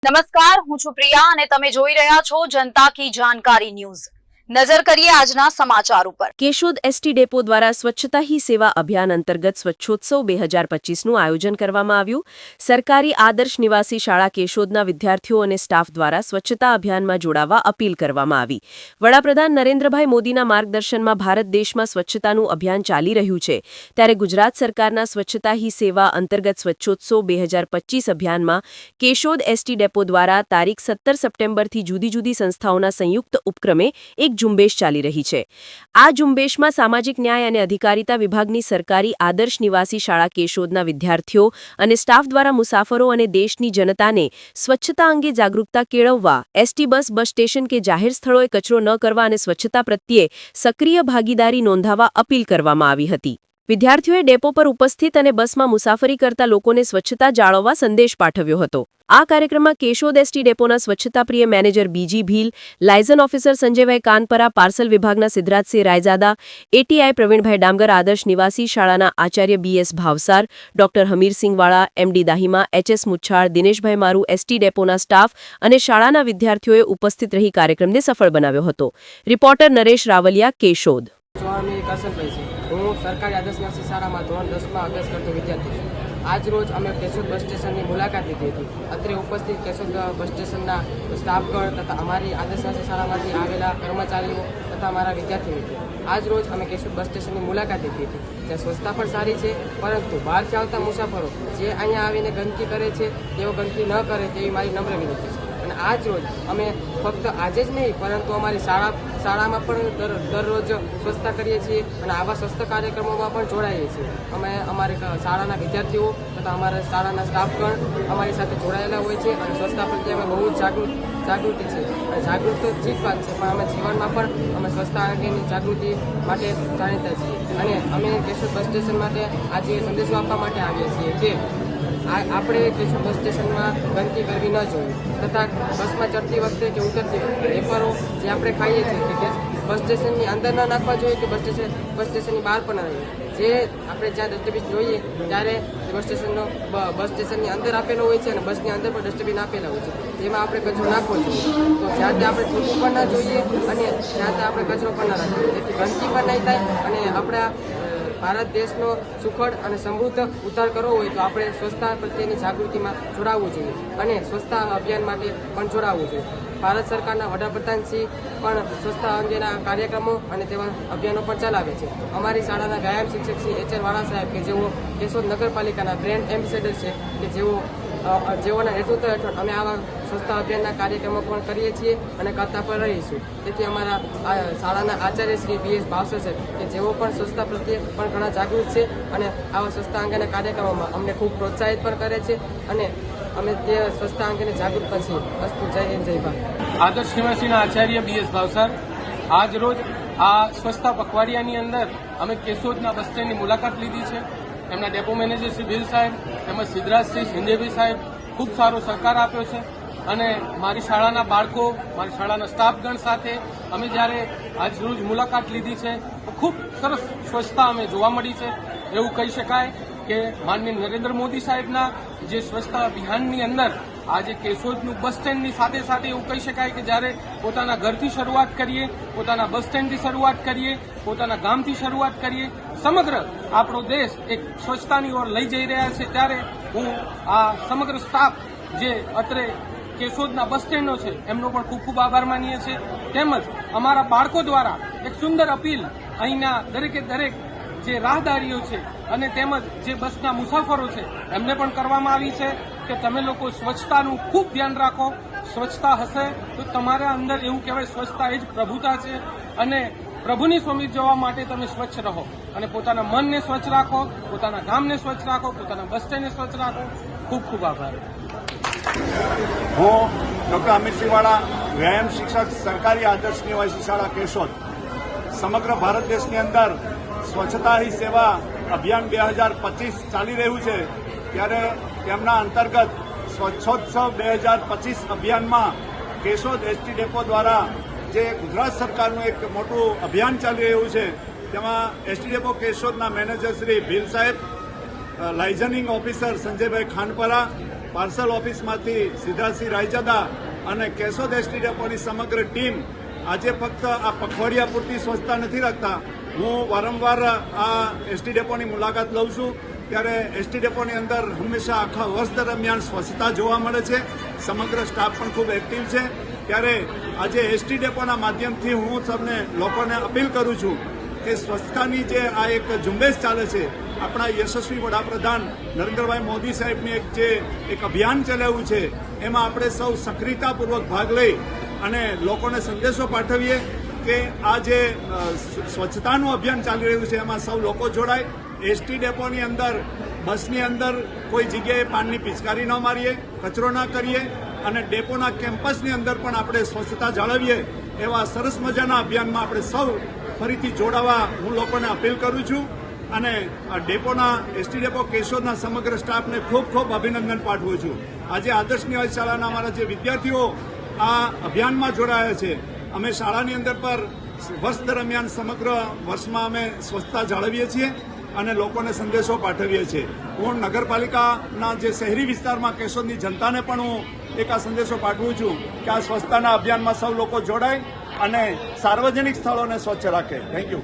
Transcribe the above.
નમસ્કાર, હું છું પ્રિયા અને તમે જોઈ રહ્યા છો જનતા કી જાણકારી ન્યૂઝ। નજર કરીએ આજના સમાચાર ઉપર। કેશોદ એસટી ડેપો દ્વારા સ્વચ્છતા હી સેવા અભિયાન અંતર્ગત સ્વચ્છોત્સવ 2025નું આયોજન કરવામાં આવ્યું। સરકારી આદર્શ નિવાસી શાળા કેશોદના વિદ્યાર્થીઓ અને સ્ટાફ દ્વારા સ્વચ્છતા અભિયાનમાં જોડાવા અપીલ કરવામાં આવી। વડાપ્રધાન નરેન્દ્રભાઈ મોદીના માર્ગદર્શનમાં ભારત દેશમાં સ્વચ્છતાનું અભિયાન ચાલી રહ્યું છે, ત્યારે ગુજરાત સરકારના સ્વચ્છતા હી સેવા અંતર્ગત સ્વચ્છોત્સવ 2025 અભિયાનમાં કેશોદ એસટી ડેપો દ્વારા તારીખ 17 સપ્ટેમ્બરથી જુદી જુદી સંસ્થાઓના સંયુક્ત ઉપક્રમે એક ઝુંબેશ ચાલી રહી છે। આ ઝુંબેશમાં સામાજિક ન્યાય અને અધિકારિતા વિભાગની સરકારી આદર્શ નિવાસી શાળા કેશોદના વિદ્યાર્થીઓ અને સ્ટાફ દ્વારા મુસાફરો અને દેશની જનતાને સ્વચ્છતા અંગે જાગૃતતા કેળવવા, એસટી બસ સ્ટેશન કે જાહેર સ્થળોએ કચરો ન કરવા અને સ્વચ્છતા પ્રત્યે સક્રિય ભાગીદારી નોંધાવવા અપીલ કરવામાં આવી હતી। વિદ્યાર્થીઓએ ડેપો પર ઉપસ્થિત અને બસમાં મુસાફરી કરતા લોકોને સ્વચ્છતા જાળવવા સંદેશ પાઠવ્યો હતો। આ કાર્યક્રમમાં કેશોદ એસટી ડેપોના સ્વચ્છતા પ્રિય મેનેજર બીજી ભીલ, લાયઝન ઓફિસર સંજયભાઈ કાનપરા, પાર્સલ વિભાગના સિદ્ધરાજસિંહ રાયજાદા, એટીઆઈ પ્રવીણભાઈ ડામગર, આદર્શ નિવાસી શાળાના આચાર્ય બીએસ ભાવસાર, ડોક્ટર હમીરસિંહ વાળા, એમડી દાહિમા, એચએસ મુચ્છાળ, દિનેશભાઈ મારુ, એસટી ડેપોના સ્ટાફ અને શાળાના વિદ્યાર્થીઓએ ઉપસ્થિત રહી કાર્યક્રમને સફળ બનાવ્યો હતો। રિપોર્ટર નરેશ રાવલિયા, કેશોદ। હું સરકારી આદર્શ નિવાસી શાળામાં ધોરણ 10માં અભ્યાસ કરતો વિદ્યાર્થી છું। આજ રોજ અમે કેશોદ બસ સ્ટેશનની મુલાકાત લીધી હતી। અત્રે ઉપસ્થિત કેશોદ બસ સ્ટેશનના સ્ટાફગણ તથા અમારી આદર્શ નિવાસી શાળામાંથી આવેલા કર્મચારીઓ તથા અમારા વિદ્યાર્થી મિત્રો આજ રોજ અમે કેશોદ બસ સ્ટેશનની મુલાકાત લીધી હતી। ત્યાં સ્વચ્છતા પણ સારી છે, પરંતુ બહારથી આવતા મુસાફરો જે અહીંયા આવીને ગંદકી કરે છે તેઓ ગંદકી ન કરે તેવી મારી નમ્ર વિનંતી છે। અને આજ રોજ અમે ફક્ત આજે જ નહીં પરંતુ અમારી શાળામાં પણ દરરોજ સ્વચ્છતા કરીએ છીએ અને આવા સ્વચ્છતા કાર્યક્રમોમાં પણ જોડાઈએ છીએ। અમે અમારી શાળાના વિદ્યાર્થીઓ તથા અમારા શાળાના સ્ટાફગણ અમારી સાથે જોડાયેલા હોય છે અને સ્વચ્છતા પ્રત્યે અમે બહુ જ જાગૃતિ છે અને જાગૃત તો ઠીક વાત છે, પણ અમે જીવનમાં પણ અમે સ્વચ્છતા અંગેની જાગૃતિ માટે જાણીતા છીએ અને અમે કેશોદ બસ સ્ટેશન માટે આજે સંદેશો આપવા માટે આવીએ છીએ કે આપણે કેશોદ બસ સ્ટેશનમાં ગંદકી કરવી ન જોઈએ તથા બસમાં ચડતી વખતે કે ઉતરતી વખતે વેપારો જે આપણે ખાઈએ છીએ કે બસ સ્ટેશનની અંદર ન નાખવા જોઈએ કે બસ સ્ટેશનની બહાર પણ ન જોઈએ। જે આપણે જ્યાં ડસ્ટબિન જોઈએ ત્યારે બસ સ્ટેશનની અંદર આપેલો હોય છે અને બસની અંદર પણ ડસ્ટબિન આપેલા હોય છે, જેમાં આપણે કચરો નાખવો જોઈએ। તો જ્યાં ત્યાં આપણે થૂકવું પણ ના જોઈએ અને જ્યાં ત્યાં આપણે કચરો પણ ના રાખવો જોઈએ, જેથી ગંદકી પણ નહીં થાય અને આપણા ભારત દેશનો સુખદ અને સમૃદ્ધ ઉદ્ધાર કરવો હોય તો આપણે સ્વચ્છતા પ્રત્યેની જાગૃતિમાં જોડાવવું જોઈએ અને સ્વચ્છતા અભિયાન માટે પણ જોડાવવું જોઈએ। ભારત સરકારના વડાપ્રધાનશ્રી પણ સ્વચ્છતા અંગેના કાર્યક્રમો અને તેવા અભિયાનો પણ ચલાવે છે। અમારી શાળાના ગાયબ શિક્ષક શ્રી એચ.એલ. વાળા સાહેબ કે જેઓ કેશોદ નગરપાલિકાના બ્રેન્ડ એમ્બેસેડર છે કે જેઓના નેતૃત્વ હેઠળ અમે આવા સ્વચ્છતા અભિયાનના કાર્યક્રમો પણ કરીએ છીએ અને કરતા પણ રહીશું। તેથી અમારા શાળાના આચાર્ય શ્રી બીએસ ભાવસર છે કે જેઓ પણ સ્વચ્છતા પ્રત્યે પણ ઘણા જાગૃત છે અને આવા સ્વચ્છતા અંગેના કાર્યક્રમોમાં અમને ખૂબ પ્રોત્સાહિત પણ કરે છે અને અમે તે સ્વચ્છતા અંગેને જાગૃત પણ છીએ। અસ્તુ, જય હિન્દ, જય ભારત। આદર્શ નિવાસીના આચાર્ય બીએસ ભાવસાર, આજ રોજ આ સ્વચ્છતા પખવાડિયાની અંદર અમે કેશોદના બસ સ્ટેન્ડની મુલાકાત લીધી છે। એમના ડેપો મેનેજર શ્રી બિલ સાહેબ તેમજ સિદ્ધરાજસિંહ સંજયભાઈ સાહેબ ખૂબ સારો સહકાર આપ્યો છે અને મારી શાળાના બાળકો, મારી શાળાના સ્ટાફગણ સાથે અમે જ્યારે આજ રોજ મુલાકાત લીધી છે તો ખૂબ સરસ સ્વચ્છતા અમે જોવા મળી છે। એવું કહી શકાય કે માનનીય નરેન્દ્ર મોદી સાહેબના જે સ્વચ્છતા અભિયાનની અંદર આજે કેશોદનું બસ સ્ટેન્ડની સાથે સાથે એવું કહી શકાય કે જ્યારે પોતાના ઘરથી શરૂઆત કરીએ, પોતાના બસ સ્ટેન્ડથી શરૂઆત કરીએ, પોતાના ગામથી શરૂઆત કરીએ, સમગ્ર આપણો દેશ એક સ્વચ્છતાની ઓર લઈ જઈ રહ્યા છે, ત્યારે હું આ સમગ્ર સ્ટાફ જે અત્રે કેશોદના બસ સ્ટેન્ડનો છે એમનો પણ ખૂબ ખૂબ આભાર માનીએ છીએ। તેમજ અમારા બાળકો દ્વારા એક સુંદર અપીલ અહીંના દરેકે દરેક જે રાહદારીઓ છે અને તેમજ જે બસના મુસાફરો છે એમને પણ કરવામાં આવી છે કે તમે લોકો સ્વચ્છતાનું ખૂબ ધ્યાન રાખો। સ્વચ્છતા હશે તો તમારા અંદર એવું કહેવાય સ્વચ્છતા એ જ પ્રભુતા છે અને પ્રભુની સમીપ જવા માટે તમે સ્વચ્છ રહો અને પોતાના મનને સ્વચ્છ રાખો, પોતાના ગામને સ્વચ્છ રાખો, પોતાના બસ સ્ટેન્ડને સ્વચ્છ રાખો। ખૂબ ખૂબ આભાર। હું ડોક્ટર હમીરસિંહ વાળા, વ્યાયામ શિક્ષક, સરકારી આદર્શ નિવાસી શાળા કેશોદ। સમગ્ર ભારત દેશની અંદર સ્વચ્છતા હી સેવા અભિયાન 2025 ચાલી રહ્યું છે, ત્યારે તેમના અંતર્ગત સ્વચ્છોત્સવ 2025 અભિયાનમાં કેશોદ એસટી ડેપો દ્વારા જે ગુજરાત સરકારનું એક મોટું અભિયાન ચાલી રહ્યું છે તેમાં એસટી ડેપો કેશોદના મેનેજર શ્રી ભીલ સાહેબ, liaisoning officer Sanjaybhai Khanpara, parcel ઓફિસમાંથી સિદ્ધાર્થસિંહ રાયજાદા અને કેશોદ એસટી ડેપોની સમગ્ર ટીમ આજે ફક્ત આ પખવાડિયા પૂરતી સ્વચ્છતા નથી રાખતા. હું વારંવાર આ એસટી ડેપોની મુલાકાત લઉં છું ત્યારે એસટી ડેપોની અંદર હંમેશા આખા વર્ષ દરમિયાન સ્વચ્છતા જોવા મળે છે. સમગ્ર સ્ટાફ પણ ખૂબ એક્ટિવ છે. ત્યારે આજે એસટી ડેપોના માધ્યમથી હું સૌને લોકોને અપીલ કરું છું કે સ્વચ્છતાની જે આ એક ઝુંબેશ ચાલે છે, આપણા યશસ્વી વડાપ્રધાન નરેન્દ્રભાઈ મોદી સાહેબની એક અભિયાન ચલાવ્યું છે, એમાં આપણે સૌ સક્રિયતાપૂર્વક ભાગ લઈ અને લોકોને સંદેશો પાઠવીએ કે આ જે સ્વચ્છતાનું અભિયાન ચાલી રહ્યું છે એમાં સૌ લોકો જોડાય. એસટી ડેપોની અંદર, બસની અંદર કોઈ જગ્યાએ પાનની પિચકારી ન મારીએ, કચરો ન કરીએ અને ડેપોના કેમ્પસની અંદર પણ આપણે સ્વચ્છતા જાળવીએ. એવા સરસ મજાના અભિયાનમાં આપણે સૌ ફરીથી જોડાવા હું લોકોને અપીલ કરું છું અને ડેપોના એસટી ડેપો કેશોદના સમગ્ર સ્ટાફને ખૂબ ખૂબ અભિનંદન પાઠવું છું. આજે આદર્શ નિવાસી શાળાના અમારા જે વિદ્યાર્થીઓ આ અભિયાનમાં જોડાયા છે, અમે શાળાની અંદર પર વર્ષ દરમિયાન સમગ્ર વર્ષમાં અમે સ્વચ્છતા જાળવીએ છીએ અને લોકોને સંદેશો પાઠવીએ છીએ. હું નગરપાલિકાના જે શહેરી વિસ્તારમાં કેશોદની જનતાને પણ હું એક આ સંદેશો પાઠવું છું કે આ સ્વચ્છતાના અભિયાનમાં સૌ લોકો જોડાય અને સાર્વજનિક સ્થળોને સ્વચ્છ રાખે. Thank you.